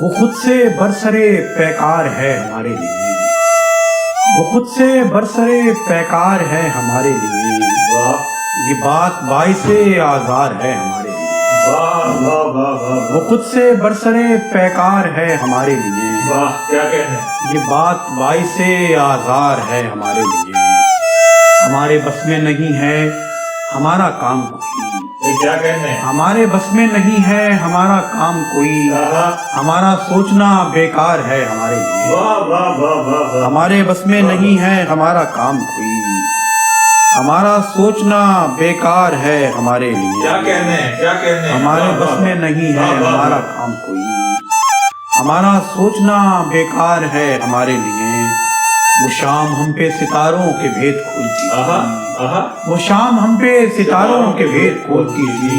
وہ خود سے برسرے پیکار ہے ہمارے لیے، وہ خود سے برسرے پیکار ہے ہمارے لیے، یہ بات باعث آزار ہے ہمارے لیے، وہ خود سے برسرے پیکار ہے ہمارے لیے، یہ بات باعث آزار ہے ہمارے لیے، ہمارے بس میں نہیں ہے ہمارا کام کوئی، کیا کہنے ہیں؟ ہمارے بس میں نہیں ہے ہمارا کام کوئی، ہمارا سوچنا بیکار ہے ہمارے لیے، ہمارے بس میں نہیں ہے ہمارا کام کوئی، ہمارا سوچنا بیکار ہے ہمارے لیے، کیا کہنے ہیں؟ کیا کہنے ہیں؟ ہمارے بس میں نہیں ہے ہمارا کام کوئی، ہمارا سوچنا بیکار ہے ہمارے لیے، وہ شام ہم پہ ستاروں کے بھید کھولتی تھی، وہ شام ہم پہ ستاروں کے بھید کھولتی تھی،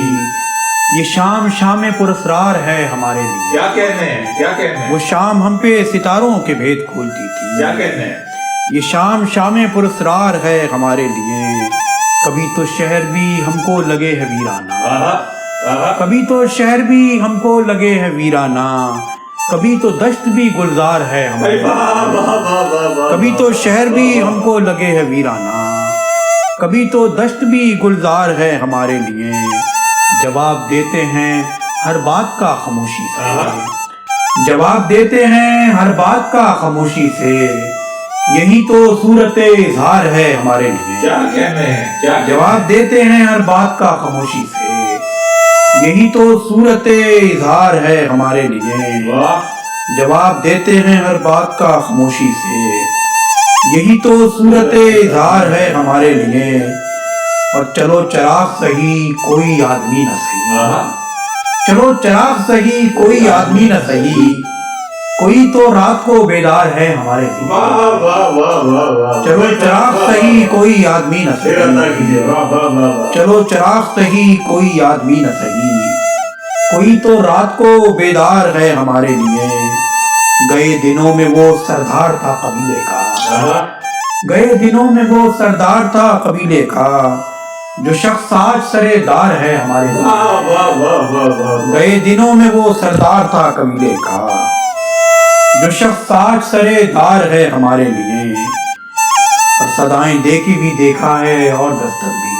یہ شام شام پراسرار ہے ہمارے لیے، کیا کہنے ہیں؟ کیا کہنے ہیں؟ وہ شام ہم پہ ستاروں کے بھید کھولتی کیا تھی، کہنے ہیں؟ یہ شام شام پراسرار ہے ہمارے لیے، کبھی تو شہر بھی ہم کو لگے ہے ویرانہ، کبھی تو شہر بھی ہم کو لگے ہے ویرانہ، کبھی تو دشت بھی گلزار ہے ہمارے لیے، کبھی تو شہر بھی ہم کو لگے ہے ویرانہ، کبھی تو دشت بھی گلزار ہے ہمارے لیے، جواب دیتے ہیں ہر بات کا خاموشی سے، جواب دیتے ہیں ہر بات کا خاموشی سے، یہی تو صورت اظہار ہے ہمارے لیے، کیا کہنے ہیں؟ کیا جواب دیتے ہیں ہر بات کا خاموشی سے، یہی تو صورت اظہار ہے ہمارے لیے، جواب دیتے ہیں ہر بات کا خاموشی سے، یہی تو صورت اظہار ہے ہمارے لیے، اور چلو چراغ سہی کوئی آدمی نہ سہی، چلو چراغ سہی کوئی آدمی نہ سہی، کوئی تو رات کو بیدار ہے ہمارے لیے، چلو چراغ سہی کوئی آدمی نہ سہی، چلو چراغ سہی کوئی آدمی نہ سہی، کوئی تو رات کو بیدار ہے ہمارے لیے، گئے دنوں میں وہ سردار تھا قبیلے کا، گئے دنوں میں وہ سردار تھا قبیلے کا، جو شخص آج سرے دار ہے ہمارے لیے، گئے دنوں میں وہ سردار تھا قبیلے کا، جو شخص آج سرے دار ہے ہمارے لیے، اور صدائیں دے کے بھی دیکھا ہے اور دستک بھی،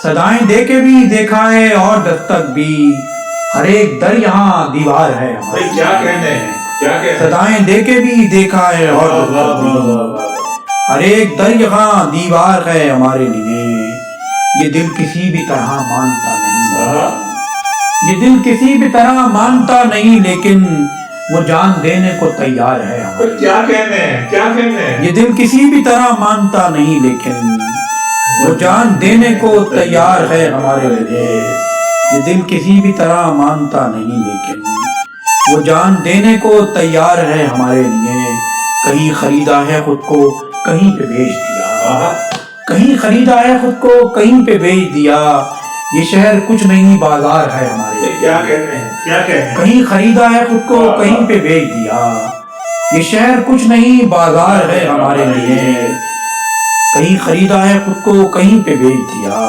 صدائیں دے کے بھی دیکھا ہے اور دستک بھی، ہر ایک در یہاں دیوار ہے ہمارے لیے، کیا کہنے ہیں؟ کیا کہنے ہیں؟ صدائیں دے کے بھی دیکھا ہے اور دستک بھی، ہر ایک در یہاں دیوار ہے ہمارے لیے، یہ دل کسی بھی طرح مانتا نہیں، یہ دل کسی بھی طرح مانتا نہیں، لیکن وہ جان دینے کو تیار ہے ہمارے لیے، کیا کہنے ہیں؟ کیا کہنے ہیں؟ یہ دل کسی بھی طرح مانتا نہیں، لیکن وہ جان دینے کو تیار ہے ہمارے لیے، یہ دل کسی بھی طرح مانتا نہیں، لیکن وہ جان دینے کو تیار ہے ہمارے لیے، کہیں خریدا ہے خود کو کہیں پہ بیچ دیا، کہیں خریدا ہے خود کو کہیں پہ بیچ دیا، یہ شہر کچھ نہیں بازار ہے ہمارے لیے، کیا کہنے ہیں؟ کیا کہنے ہیں؟ کہیں خریدا ہے خود کو کہیں پہ بیچ دیا، یہ شہر کچھ نہیں بازار ہے ہمارے لیے، کہیں خریدا ہے خود کو کہیں پہ بیچ دیا،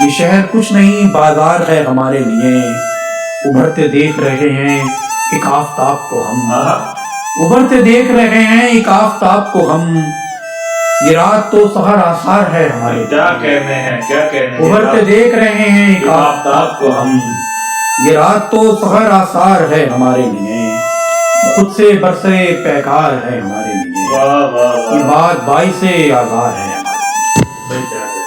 یہ شہر کچھ نہیں بازار ہے ہمارے لیے، ابھرتے دیکھ رہے ہیں ایک آفتاب کو ہم، ابھرتے دیکھ رہے ہیں ایک آفتاب کو ہم، یہ رات تو سحر آثار ہے ہمارے لیے، کیا کہنے ہیں؟ کیا کہنے ہیں؟ ابھرتے دیکھ رہے ہیں ایک آفتاب کو ہم، یہ رات تو سحر آثار ہے ہمارے لیے، خود سے برسے پیکار ہے ہمارے لیے، یہ بات باعث آزار ہے ہمارے لیے۔